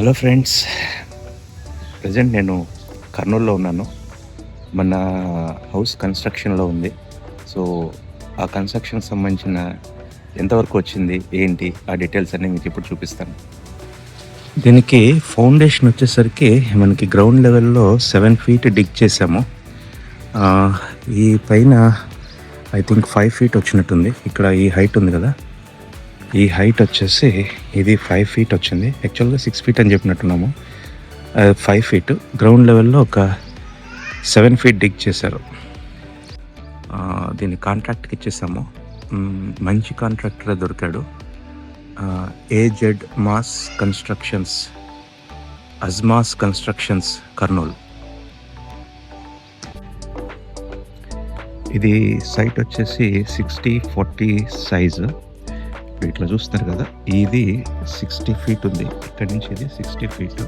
Hello friends, present నేను కర్నూలులో ఉన్నాను. మన హౌస్ కన్స్ట్రక్షన్లో ఉంది. సో ఆ కన్స్ట్రక్షన్కి సంబంధించిన ఎంతవరకు వచ్చింది ఏంటి ఆ డీటెయిల్స్ అన్నీ మీకు ఇప్పుడు చూపిస్తాను. దీనికి ఫౌండేషన్ వచ్చేసరికి మనకి గ్రౌండ్ లెవెల్లో 7 feet డిగ్ చేసాము. ఈ పైన ఐ థింక్ 5 feet వచ్చినట్టుంది. ఇక్కడ ఈ హైట్ ఉంది కదా, ఈ హైట్ వచ్చేసి ఇది 5 feet వచ్చింది. యాక్చువల్గా 6 feet అని చెప్పినట్టున్నాము. 5 feet గ్రౌండ్ లెవెల్లో ఒక 7 feet డిగ్ చేశారు. దీన్ని కాంట్రాక్ట్కి ఇచ్చేసాము. మంచి కాంట్రాక్టరే దొరికాడు. AZ mass constructions, Azmas constructions, Kurnool. ఇది సైట్ వచ్చేసి 60-40 సైజు. ఇట్లా చూస్తున్నారు కదా, ఇది 60 feet ఉంది. ఇక్కడి నుంచి ఇది 60 feet,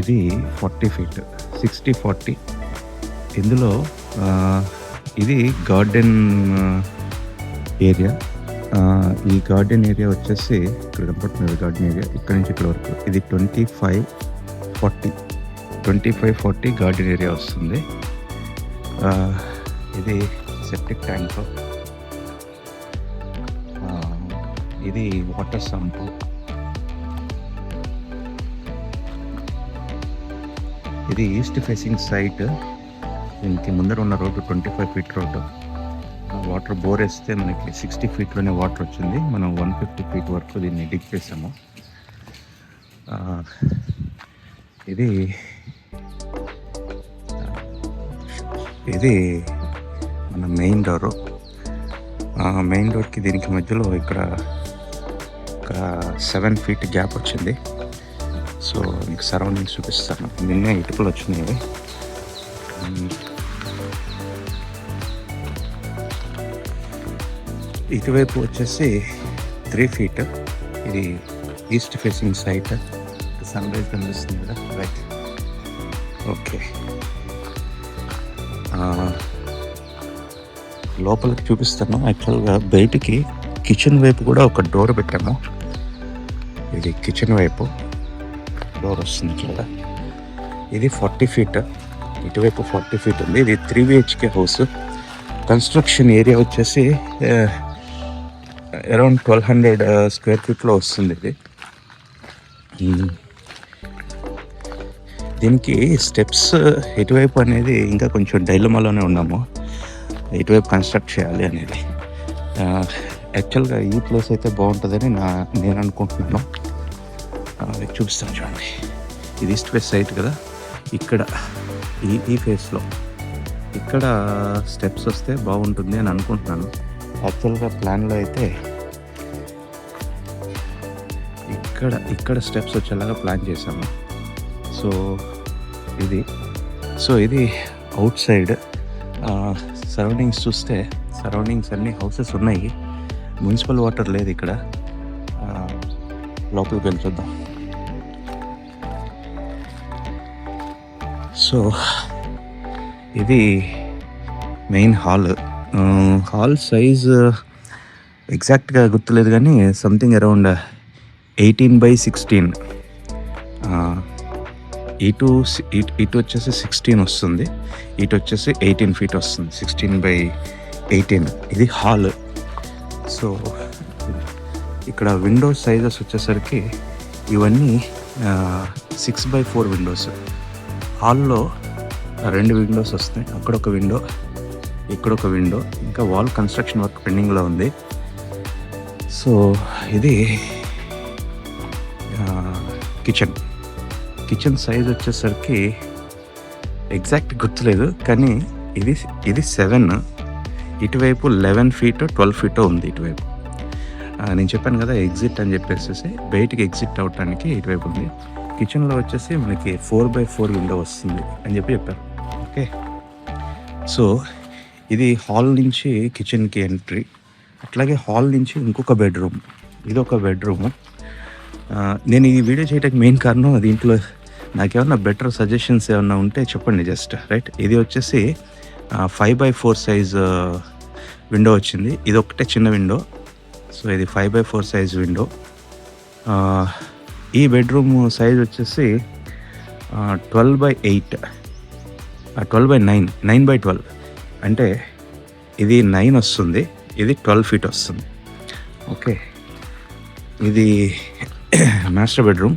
ఇది 40 feet. 60-40. ఇందులో ఇది గార్డెన్ ఏరియా. ఈ గార్డెన్ ఏరియా వచ్చేసి ఇక్కడ కనపడుతుంది గార్డెన్ ఏరియా, ఇక్కడ నుంచి ఇక్కడ వరకు ఇది 25-40 గార్డెన్ ఏరియా వస్తుంది. ఇది సెప్టిక్ ట్యాంక్, ఇది వాటర్ సంపు, ఇది ఈస్ట్ ఫేసింగ్ సైట్. దీనికి ముందర ఉన్న road 25 feet road. Water bore వేస్తే మనకి 60 feetలోనే వాటర్ వచ్చింది. మనం 150 feet వరకు దీన్ని డిగ్ చేసాము. ఇది మన మెయిన్ డోరు. మెయిన్ డోర్కి దీనికి మధ్యలో ఇక్కడ 7 feet గ్యాప్ వచ్చింది. సో మీకు సరౌండింగ్స్ చూపిస్తాను. నిన్నే ఇటుకలు వచ్చినాయి. ఇటువైపు వచ్చేసి 3 feet. ఇది east facing site. Sunrise కనిపిస్తుంది కదా, రైట్. ఓకే, లోపలికి చూపిస్తాను. యాక్చువల్గా బయటికి కిచెన్ వైపు కూడా ఒక డోర్ పెట్టాము. ఇది కిచెన్ వైపు డోర్ వస్తుంది కదా. ఇది 40 feet, ఇటువైపు 40 feet ఉంది. ఇది 3 BHK హౌస్. కన్స్ట్రక్షన్ ఏరియా వచ్చేసి అరౌండ్ 1200 square feetలో వస్తుంది. ఇది దీనికి స్టెప్స్ ఇటువైపు అనేది ఇంకా కొంచెం డైలమాలోనే ఉన్నాము, ఇటువైపు కన్స్ట్రక్ట్ చేయాలి అనేది. యాక్చువల్గా ఈ ప్లేస్ అయితే బాగుంటుందని నేను అనుకుంటున్నాను. చూపిస్తాను చూడండి. ఇది ఈస్ట్ ఫేస్ సైట్ కదా. ఇక్కడ ఈ ఫేస్లో ఇక్కడ స్టెప్స్ వస్తే బాగుంటుంది అని అనుకుంటున్నాను. యాక్చువల్గా ప్లాన్లో అయితే ఇక్కడ స్టెప్స్ వచ్చేలాగా ప్లాన్ చేశాము. సో ఇది అవుట్ సైడ్. సరౌండింగ్స్ చూస్తే సరౌండింగ్స్ అన్ని హౌసెస్ ఉన్నాయి. మున్సిపల్ వాటర్ లేదు ఇక్కడ. లోపలికి వెళ్ళి చూద్దాం. సో ఇది మెయిన్ హాల్ సైజ్ ఎగ్జాక్ట్గా గుర్తులేదు కానీ సంథింగ్ అరౌండ్ 18/16. ఇటు వచ్చేసి 16 వస్తుంది, ఇటు వచ్చేసి 18 feet వస్తుంది. 16/18 ఇది హాల్. సో ఇక్కడ విండో సైజెస్ వచ్చేసరికి ఇవన్నీ 6/4 విండోస్. హాల్లో 2 విండోస్ వస్తాయి. అక్కడ ఒక విండో, ఇక్కడ ఒక విండో. ఇంకా వాల్ కన్స్ట్రక్షన్ వర్క్ పెండింగ్లో ఉంది. సో ఇది కిచెన్ సైజ్ వచ్చేసరికి ఎగ్జాక్ట్ గుర్తులేదు కానీ ఇది 7. ఇటువైపు 11 feet 12 feet ఉంది ఇటువైపు. నేను చెప్పాను కదా ఎగ్జిట్ అని చెప్పేసి, బయటికి ఎగ్జిట్ అవటానికి ఇటువైపు ఉంది. కిచెన్లో వచ్చేసి మనకి 4/4 విండో వస్తుంది అని చెప్పారు. ఓకే, సో ఇది హాల్ నుంచి కిచెన్కి ఎంట్రీ. అట్లాగే హాల్ నుంచి ఇంకొక బెడ్రూమ్, ఇది ఒక బెడ్రూము. నేను ఈ వీడియో చేయడానికి మెయిన్ కారణం దీంట్లో నాకేమన్నా బెటర్ సజెషన్స్ ఏమన్నా ఉంటే చెప్పండి జస్ట్, రైట్. ఇది వచ్చేసి 5/4 సైజ్ విండో వచ్చింది. ఇది ఒకటే చిన్న విండో. సో ఇది 5/4 సైజ్ విండో. ఈ బెడ్రూమ్ సైజ్ వచ్చేసి 12/8, 12/9, 9/12 అంటే ఇది 9 వస్తుంది, ఇది 12 ఫీట్ వస్తుంది. ఓకే, ఇది మాస్టర్ బెడ్రూమ్.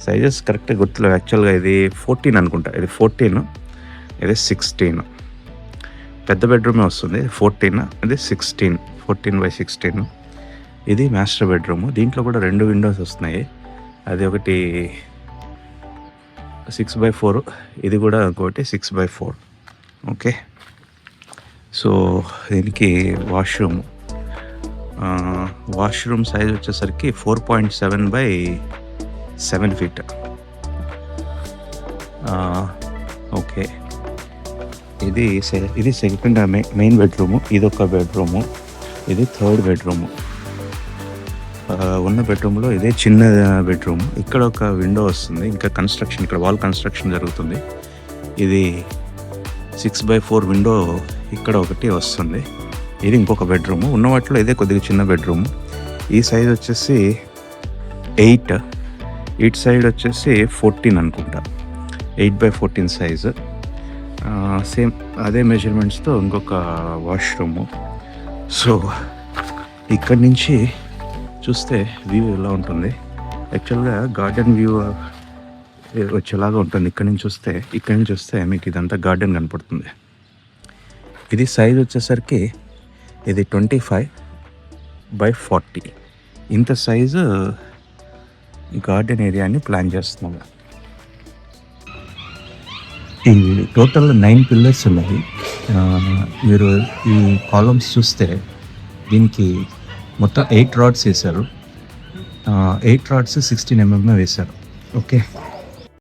సైజెస్ కరెక్ట్గా గుర్తులేవు యాక్చువల్గా. ఇది 14 అనుకుంటా, ఇది 14, ఇది 16. పెద్ద బెడ్రూమే వస్తుంది, 14, ఇది 16, 14/16. ఇది మాస్టర్ బెడ్రూమ్. దీంట్లో కూడా 2 విండోస్ వస్తున్నాయి. అది ఒకటి 6/4, ఇది కూడా ఇంకోటి 6/4. ఓకే, సో దీనికి వాష్రూమ్ సైజ్ వచ్చేసరికి 4.7/7 ఫీట్. ఓకే, ఇది సెకండ్ మెయిన్ బెడ్రూము. ఇది ఒక బెడ్రూము, ఇది థర్డ్ బెడ్రూము. ఉన్న బెడ్రూమ్లో ఇదే చిన్న బెడ్రూమ్. ఇక్కడ ఒక విండో వస్తుంది, ఇంకా కన్స్ట్రక్షన్, ఇక్కడ వాల్ కన్స్ట్రక్షన్ జరుగుతుంది. ఇది 6/4 విండో ఇక్కడ ఒకటి వస్తుంది. ఇది ఇంకొక బెడ్రూము. ఉన్న వాటిలో ఇదే కొద్దిగా చిన్న బెడ్రూమ్. ఈ సైజ్ వచ్చేసి 8, ఇటు సైడ్ వచ్చేసి 14 అనుకుంటా, 8/14 సైజు. సేమ్ అదే మెజర్మెంట్స్తో ఇంకొక వాష్రూము. సో ఇక్కడి నుంచి చూస్తే వ్యూ ఎలా ఉంటుంది, యాక్చువల్గా గార్డెన్ వ్యూ వచ్చేలాగా ఉంటుంది. ఇక్కడి నుంచి చూస్తే మీకు ఇదంతా గార్డెన్ కనపడుతుంది. ఇది సైజ్ వచ్చేసరికి ఇది 25/40. ఇంత సైజు గార్డెన్ ఏరియాని ప్లాన్ చేస్తున్నాము. ఈ టోటల్ 9 పిల్లర్స్ ఉన్నాయి. మీరు ఈ కాలమ్స్ చూస్తే దీనికి మొత్తం 8 రాడ్స్ వేశారు. 8 రాడ్స్ 16 mm వేశారు. ఓకే,